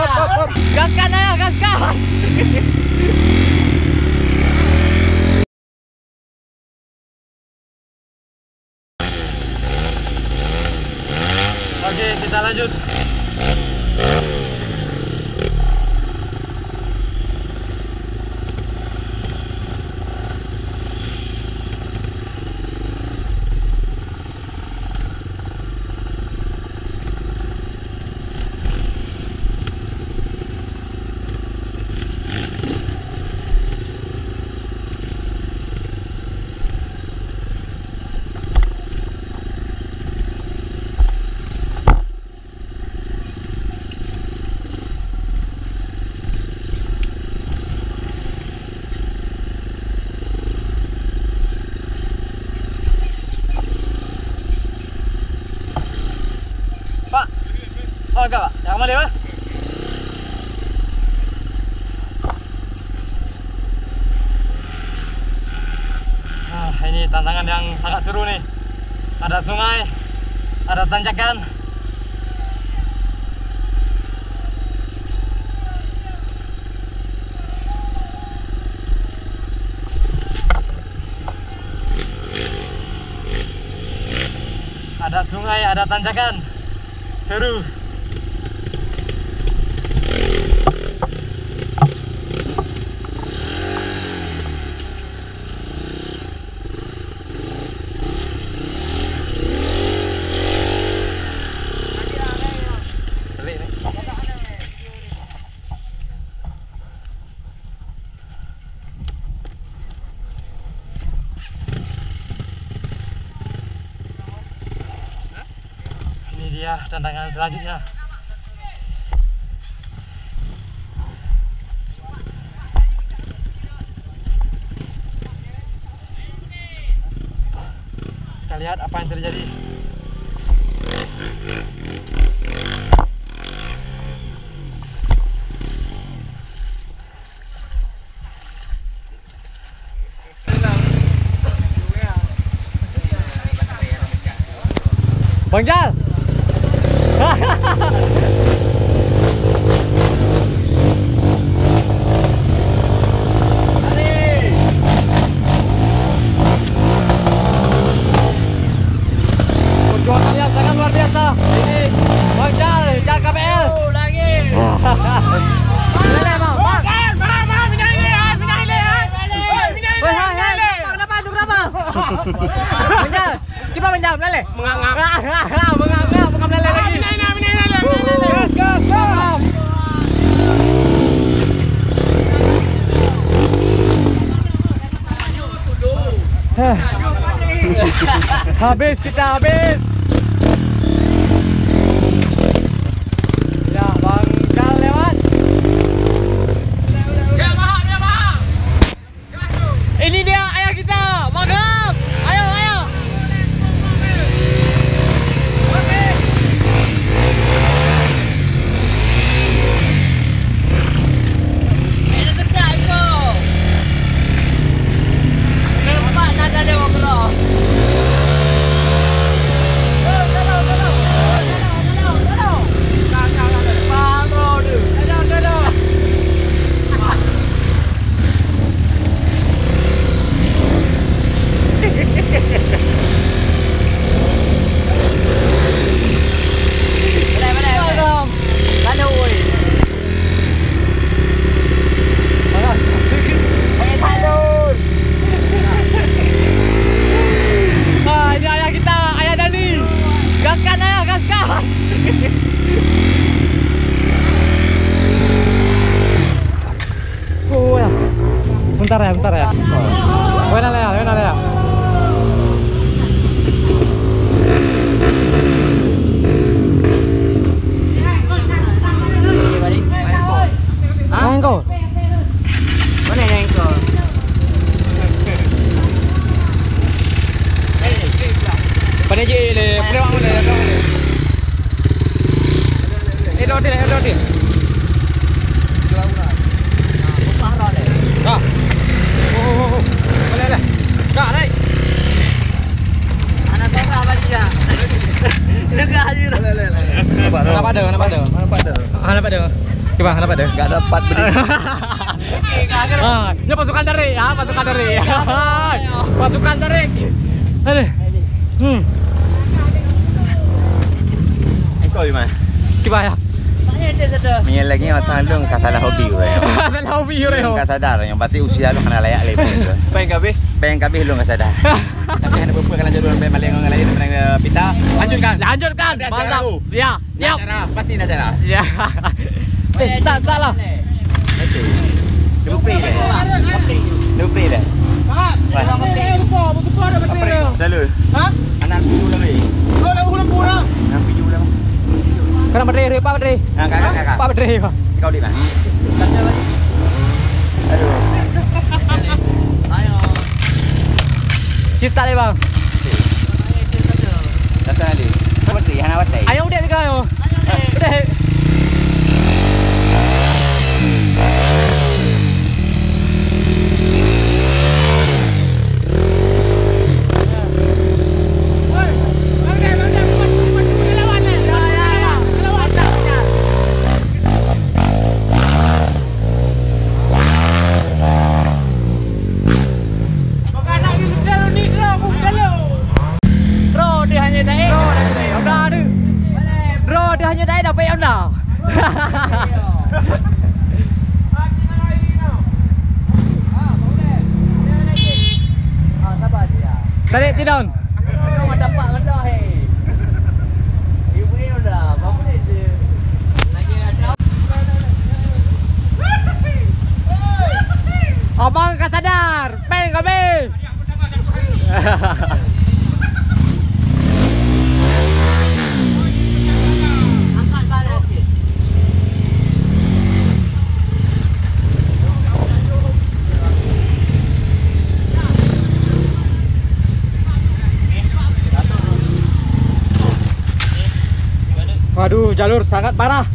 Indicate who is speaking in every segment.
Speaker 1: hop.
Speaker 2: Gaskan ayah, gaskan.
Speaker 1: Oke, kita lanjut. Pak, oh enggak Pak, yang mana Pak? Nah, ini tantangan yang sangat seru nih. Ada sungai, ada tanjakan. Ada sungai, ada tanjakan. Seru. Pelik nih. Ini dia tantangan selanjutnya. Kita lihat apa yang terjadi. Bang Jal. Perjuangannya sangat luar biasa. Ini Bang Jal, Jal KPL. Lagi. Menjal, kita menjal, meleleh. Menganga, bukan meleleh lagi. Gas, gas, gas. Habis kita habis. Ya, Bang Jal lewat. Ini dia ayah kita, mantap. Ayo, ayo. Ini kerja itu. Nampak nada dewa bro. Bentar ya. Buena Lea. Engkau? Mana yang engkau? Pada je le, pada wang le, Edotin. Ah. Oh. Boleh. Kak, naik. Anak kau apa dia? Lega aja. Nak pada. Gimana dapat deh?
Speaker 2: Gak dapat berdiri.
Speaker 1: Ini pasukan dari ya, pasukan dari. Pasukan dari. Aduh.
Speaker 2: Kau gimana?
Speaker 1: Gimana?
Speaker 2: Minyak lagi matang lu nggak salah hobi gue.
Speaker 1: Salah hobi gue.
Speaker 2: Nggak sadar, yang berarti usia lu kena layak lebih. Pengen kabeh lu nggak sadar. Tapi kan beberapa kalian jadul pengen maling ngelain menang pita. Lanjutkan.
Speaker 1: Mantap. Ya, siap.
Speaker 2: Pasti ada cara.
Speaker 1: Ya. Tak salah.
Speaker 2: Lupa deh. Lalu.
Speaker 1: Hah?
Speaker 2: Anak piu lah ni.
Speaker 1: Oh, dah ulang kurang.
Speaker 2: Anak piu lah.
Speaker 1: Kena berdiri, Pak berdiri.
Speaker 2: Kakak.
Speaker 1: Pak berdiri, Pak.
Speaker 2: Kau di mana? Aduh.
Speaker 1: Cita deh, Bang.
Speaker 2: Datang lagi. Kau berdiri, anak watai.
Speaker 1: Ayo udah tiga yo. Udah. Tarik tidon. Abang tak sadar, peng kami. Waduh, jalur sangat parah.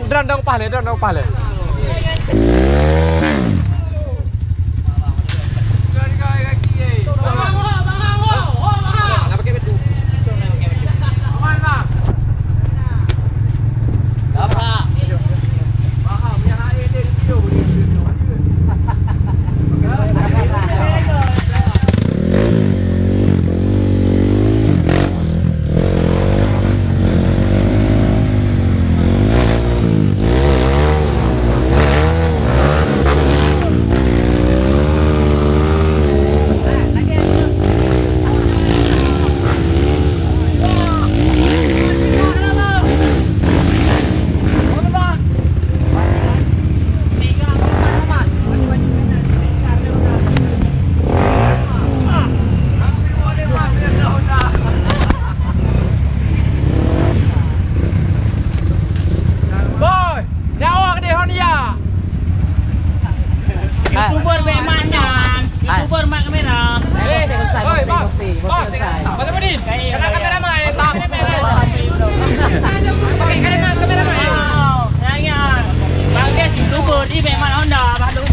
Speaker 1: Drone dong pah le.
Speaker 3: YouTuber memangnya. YouTuber mak kamera.
Speaker 1: Pasal Budin. Kena kameraman. Tak kameraman. Pakai kameraman.
Speaker 3: Jangan. Bang dia YouTuber di memang Honda baru.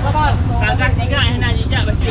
Speaker 3: Sabar. Kakak tiga nak jejak baca.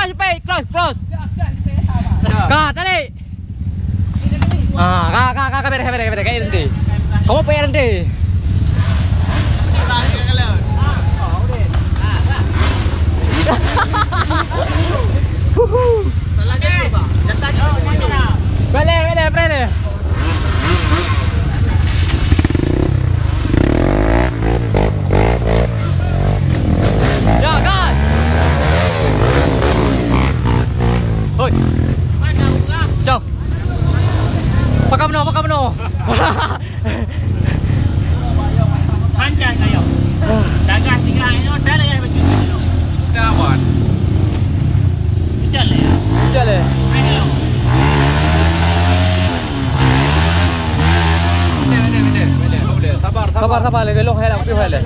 Speaker 1: jepit. Close. Kak, tadi. Kak, beres. Kayak nanti. Kamu pengen nanti. Balik. Ya, kan. Hoi. Jauh. Pakam no.
Speaker 3: Panjang kayo. Dagang tiga ini hotel ya begitu.
Speaker 2: Kawan.
Speaker 3: Jalan ya.
Speaker 1: Jalan.
Speaker 3: Ayo.
Speaker 2: Sabar.
Speaker 1: Sabar, lagi long hai nak pergi hai.